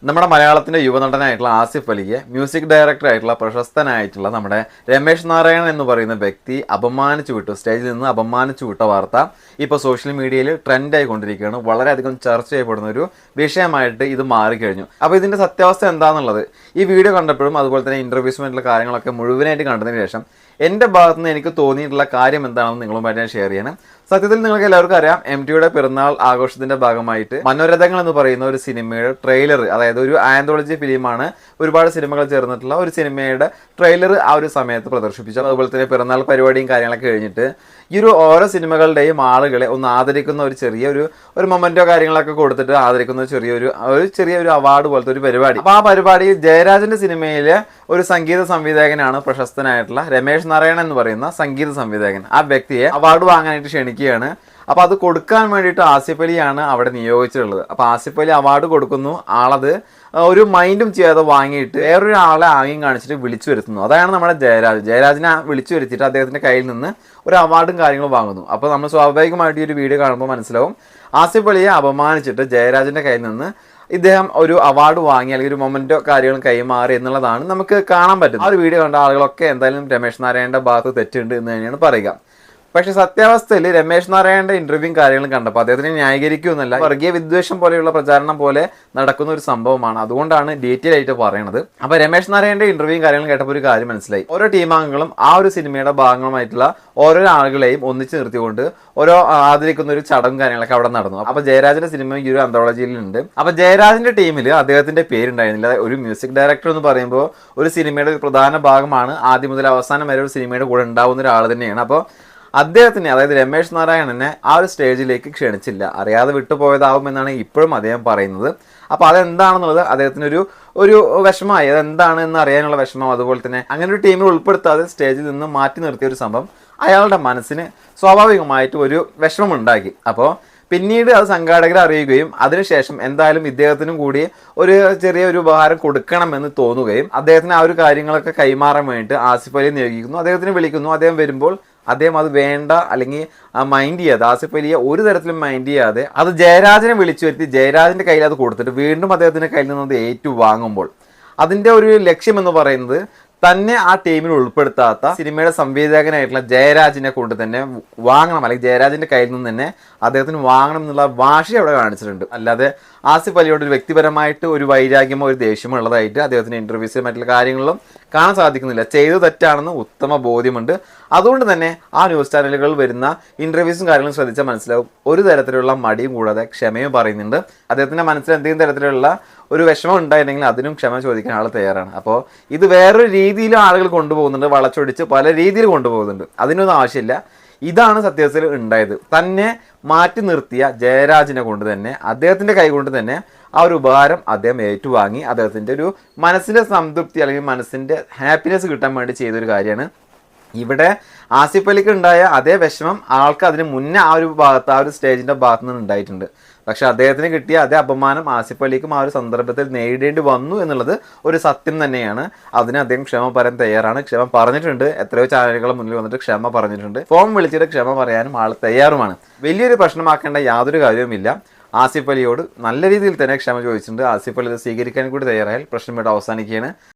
നമ്മുടെ മലയാളത്തിന്റെ യുവനടനായിട്ടുള്ള ആസിഫ് അലിയെ മ്യൂസിക് ഡയറക്ടർ ആയിട്ടുള്ള പ്രശസ്തനായിട്ടുള്ള നമ്മുടെ രമേശ് നാരായണൻ എന്ന് പറയുന്ന വ്യക്തി അപമാനിച്ചു വിട്ടു. സ്റ്റേജിൽ നിന്ന് അപമാനിച്ചു വിട്ട വാർത്ത ഇപ്പോൾ സോഷ്യൽ മീഡിയയിൽ ട്രെൻഡായി കൊണ്ടിരിക്കുകയാണ്. വളരെയധികം ചർച്ച ചെയ്യപ്പെടുന്ന ഒരു വിഷയമായിട്ട് ഇത് മാറിക്കഴിഞ്ഞു. അപ്പോൾ ഇതിന്റെ സത്യാവസ്ഥ എന്താണെന്നുള്ളത് ഈ വീഡിയോ കണ്ടപ്പോഴും അതുപോലെ തന്നെ ഇന്റർവ്യൂസുമായിട്ടുള്ള കാര്യങ്ങളൊക്കെ മുഴുവനായിട്ട് കണ്ടതിന് ശേഷം എൻ്റെ ഭാഗത്ത് നിന്ന് എനിക്ക് തോന്നിയിട്ടുള്ള കാര്യം എന്താണെന്ന് നിങ്ങളുമായിട്ട് ഞാൻ ഷെയർ ചെയ്യണം. സത്യത്തിൽ നിങ്ങൾക്ക് എല്ലാവർക്കും അറിയാം, MTയുടെ പിറന്നാൾ ആഘോഷത്തിന്റെ ഭാഗമായിട്ട് മനോരഥങ്ങൾ എന്ന് പറയുന്ന ഒരു സിനിമയുടെ ട്രെയിലർ, അതായത് ഒരു ആന്തോളജി ഫിലിമാണ്, ഒരുപാട് സിനിമകൾ ചേർന്നിട്ടുള്ള ഒരു സിനിമയുടെ ട്രെയിലർ ആ ഒരു സമയത്ത് പ്രദർശിപ്പിച്ചു. അതുപോലെ തന്നെ പിറന്നാൾ പരിപാടിയും കാര്യങ്ങളൊക്കെ കഴിഞ്ഞിട്ട് ഈ ഒരു ഓരോ സിനിമകളുടെയും ആളുകളെ ഒന്ന് ആദരിക്കുന്ന ഒരു ചെറിയ ഒരു മൊമെന്റോ കാര്യങ്ങളൊക്കെ കൊടുത്തിട്ട് ആദരിക്കുന്ന ചെറിയൊരു അവാർഡ് പോലത്തെ ഒരു പരിപാടി. അപ്പോൾ ആ പരിപാടിയിൽ ജയരാജന്റെ സിനിമയിലെ ഒരു സംഗീത സംവിധായകനാണ് പ്രശസ്തനായിട്ടുള്ള രമേശ് നാരായണൻ എന്ന് പറയുന്ന സംഗീത സംവിധായകൻ. ആ വ്യക്തിയെ അവാർഡ് വാങ്ങാനായിട്ട് ക്ഷണിക്കുകയാണ്. അപ്പോൾ അത് കൊടുക്കാൻ വേണ്ടിയിട്ട് ആസിഫ് അലിയാണ് അവിടെ നിയോഗിച്ചിട്ടുള്ളത്. അപ്പോൾ ആസിഫ് അലി അവാർഡ് കൊടുക്കുന്നു. ആളത് ഒരു മൈൻഡും ചെയ്യാതെ വാങ്ങിയിട്ട് വേറൊരു ആളെ ആംഗ്യം കാണിച്ചിട്ട് വിളിച്ചു വരുത്തുന്നു. അതാണ് നമ്മുടെ ജയരാജിനെ വിളിച്ചു വരുത്തിയിട്ട് അദ്ദേഹത്തിന്റെ കയ്യിൽ നിന്ന് ഒരു അവാർഡും കാര്യങ്ങളും വാങ്ങുന്നു. അപ്പോൾ നമ്മൾ സ്വാഭാവികമായിട്ട് ഈ ഒരു വീഡിയോ കാണുമ്പോൾ മനസ്സിലാവും, ആസിഫ് അലിയെ അപമാനിച്ചിട്ട് ജയരാജിന്റെ കയ്യിൽ നിന്ന് ഇദ്ദേഹം ഒരു അവാർഡ് വാങ്ങി അല്ലെങ്കിൽ ഒരു മൊമെന്റോ കാര്യങ്ങളും കൈമാറി എന്നുള്ളതാണ് നമുക്ക് കാണാൻ പറ്റുന്നത്. ആ ഒരു വീഡിയോ കണ്ട ആളുകളൊക്കെ എന്തായാലും രമേശ് നാരായണന്റെ ഭാഗത്ത് തെറ്റുണ്ട് എന്ന് തന്നെയാണ് പറയുക. പക്ഷെ സത്യാവസ്ഥയിൽ രമേശ് നാരായണന്റെ ഇന്റർവ്യൂവും കാര്യങ്ങളും കണ്ടപ്പോൾ അദ്ദേഹത്തിനെ ന്യായീകരിക്കുമെന്നല്ല, വർഗീയ വിദ്വേഷം പോലെയുള്ള പ്രചാരണം പോലെ നടക്കുന്ന ഒരു സംഭവമാണ്. അതുകൊണ്ടാണ് ഡീറ്റെയിൽ ആയിട്ട് പറയുന്നത്. അപ്പോൾ രമേശ് നാരായണന്റെ ഇന്റർവ്യൂവും കാര്യങ്ങളും കേട്ടപ്പോൾ ഒരു കാര്യം മനസ്സിലായി. ഓരോ ടീമാംഗങ്ങളും ആ ഒരു സിനിമയുടെ ഭാഗങ്ങളുമായിട്ടുള്ള ഓരോ ആളുകളെയും ഒന്നിച്ച് നിർത്തിക്കൊണ്ട് ഓരോ ആദരിക്കുന്ന ഒരു ചടങ്ങും കാര്യങ്ങളൊക്കെ അവിടെ നടന്നു. അപ്പോൾ ജയരാജന്റെ സിനിമ ഈ ഒരു അന്തോളജിയിലുണ്ട്. അപ്പോൾ ജയരാജന്റെ ടീമിൽ അദ്ദേഹത്തിന്റെ പേരുണ്ടായിരുന്നില്ല. ഒരു മ്യൂസിക് ഡയറക്ടർ എന്ന് പറയുമ്പോൾ ഒരു സിനിമയുടെ ഒരു പ്രധാന ഭാഗമാണ്. ആദ്യം മുതൽ അവസാനം വരെ ഒരു സിനിമയുടെ കൂടെ ഉണ്ടാവുന്ന ഒരാൾ തന്നെയാണ്. അപ്പോൾ അദ്ദേഹത്തിന്, അതായത് രമേശ് നാരായണനെ ആ ഒരു സ്റ്റേജിലേക്ക് ക്ഷണിച്ചില്ല. അറിയാതെ വിട്ടുപോയതാവുമെന്നാണ് ഇപ്പോഴും അദ്ദേഹം പറയുന്നത്. അപ്പോൾ അതെന്താണെന്നുള്ളത് അദ്ദേഹത്തിന് ഒരു വിഷമമായി. അതെന്താണ് എന്ന് അറിയാനുള്ള വിഷമം, അതുപോലെ തന്നെ അങ്ങനെ ഒരു ടീമിൽ ഉൾപ്പെടുത്താതെ സ്റ്റേജിൽ നിന്ന് മാറ്റി നിർത്തിയ ഒരു സംഭവം അയാളുടെ മനസ്സിന് സ്വാഭാവികമായിട്ട് ഒരു വിഷമം ഉണ്ടാക്കി. അപ്പോൾ പിന്നീട് അത് സംഘാടകരെ അറിയുകയും അതിനുശേഷം എന്തായാലും ഇദ്ദേഹത്തിനും കൂടി ചെറിയൊരു ഉപഹാരം കൊടുക്കണമെന്ന് തോന്നുകയും അദ്ദേഹത്തിന് ആ ഒരു കാര്യങ്ങളൊക്കെ കൈമാറാൻ വേണ്ടിയിട്ട് ആസിഫ് അലിയെ നിയോഗിക്കുന്നു. അദ്ദേഹത്തിന് വിളിക്കുന്നു. അദ്ദേഹം വരുമ്പോൾ അദ്ദേഹം അത് വേണ്ട, അല്ലെങ്കിൽ മൈൻഡ് ചെയ്യാതെ, ആസിഫ് അലിയെ ഒരു തരത്തിലും മൈൻഡ് ചെയ്യാതെ അത് ജയരാജനെ വിളിച്ചു വരുത്തി ജയരാജന്റെ കയ്യിൽ അത് കൊടുത്തിട്ട് വീണ്ടും അദ്ദേഹത്തിന്റെ കയ്യിൽ നിന്ന് അത് ഏറ്റുവാങ്ങുമ്പോൾ അതിന്റെ ഒരു ലക്ഷ്യം എന്ന് പറയുന്നത് തന്നെ ആ ടീമിൽ ഉൾപ്പെടുത്താത്ത സിനിമയുടെ സംവിധായകനായിട്ടുള്ള ജയരാജിനെ കൊണ്ട് തന്നെ വാങ്ങണം, അല്ലെങ്കിൽ ജയരാജിന്റെ കയ്യിൽ നിന്ന് തന്നെ അദ്ദേഹത്തിന് വാങ്ങണം എന്നുള്ള വാശി അവിടെ കാണിച്ചിട്ടുണ്ട്. അല്ലാതെ ആസിഫ് അലിയോട് ഒരു വ്യക്തിപരമായിട്ട് ഒരു വൈരാഗ്യമോ ഒരു ദേഷ്യമോ ഉള്ളതായിട്ട് അദ്ദേഹത്തിന്റെ ഇന്റർവ്യൂസിലും മറ്റുള്ള കാര്യങ്ങളിലും കാണാൻ സാധിക്കുന്നില്ല. ചെയ്തു തെറ്റാണെന്ന് ഉത്തമ ബോധ്യമുണ്ട്. അതുകൊണ്ട് തന്നെ ആ ന്യൂസ് ചാനലുകളിൽ വരുന്ന ഇന്റർവ്യൂസും കാര്യങ്ങളും ശ്രദ്ധിച്ചാൽ മനസ്സിലാവും, ഒരു തരത്തിലുള്ള മടിയും കൂടാതെ ക്ഷമയും പറയുന്നുണ്ട്. അദ്ദേഹത്തിന്റെ മനസ്സിൽ എന്തെങ്കിലും തരത്തിലുള്ള ഒരു വിഷമം ഉണ്ടായിട്ടുണ്ടെങ്കിൽ അതിനും ക്ഷമ ചോദിക്കാൻ ആൾ തയ്യാറാണ്. അപ്പോൾ ഇത് വേറൊരു രീതിയിലും ആളുകൾ കൊണ്ടുപോകുന്നുണ്ട്, വളച്ചൊടിച്ച് പല രീതിയിൽ കൊണ്ടുപോകുന്നുണ്ട്. അതിനൊന്നും ആവശ്യമില്ല. ഇതാണ് സത്യത്തിൽ ഉണ്ടായത്. തന്നെ മാറ്റി നിർത്തിയ ജയരാജിനെ കൊണ്ട് തന്നെ, അദ്ദേഹത്തിന്റെ കൈ കൊണ്ട് തന്നെ ആ ഒരു ഉപഹാരം അദ്ദേഹം ഏറ്റുവാങ്ങി അദ്ദേഹത്തിന്റെ ഒരു മനസ്സിന്റെ സംതൃപ്തി അല്ലെങ്കിൽ മനസ്സിന്റെ ഹാപ്പിനെസ് കിട്ടാൻ വേണ്ടി ചെയ്തൊരു കാര്യമാണ്. ഇവിടെ ആസിഫ് അലിക്ക് ഉണ്ടായ അതേ വിഷമം ആൾക്ക് അതിന് മുന്നേ ആ ഒരു സ്റ്റേജിന്റെ ഭാഗത്ത് നിന്ന് ഉണ്ടായിട്ടുണ്ട്. പക്ഷെ അദ്ദേഹത്തിന് കിട്ടിയ അതേ അപമാനം ആസിഫ് അലിക്കും ആ ഒരു സന്ദർഭത്തിൽ നേരിടേണ്ടി വന്നു എന്നുള്ളത് ഒരു സത്യം തന്നെയാണ്. അതിന് അദ്ദേഹം ക്ഷമ പറയാൻ തയ്യാറാണ്. ക്ഷമ പറഞ്ഞിട്ടുണ്ട്. എത്രയോ ചാനലുകൾ മുന്നിൽ വന്നിട്ട് ക്ഷമ പറഞ്ഞിട്ടുണ്ട്. ഫോൺ വിളിച്ചിട്ട് ക്ഷമ പറയാനും ആൾ തയ്യാറുമാണ്. വലിയൊരു പ്രശ്നമാക്കേണ്ട യാതൊരു കാര്യവുമില്ല. ആസിഫ് അലിയോട് നല്ല രീതിയിൽ തന്നെ ക്ഷമ ചോദിച്ചിട്ടുണ്ട്. ആസിഫ് അലി ഇത് സ്വീകരിക്കാൻ കൂടി തയ്യാറായാൽ പ്രശ്നം ഇവിടെ അവസാനിക്കുകയാണ്.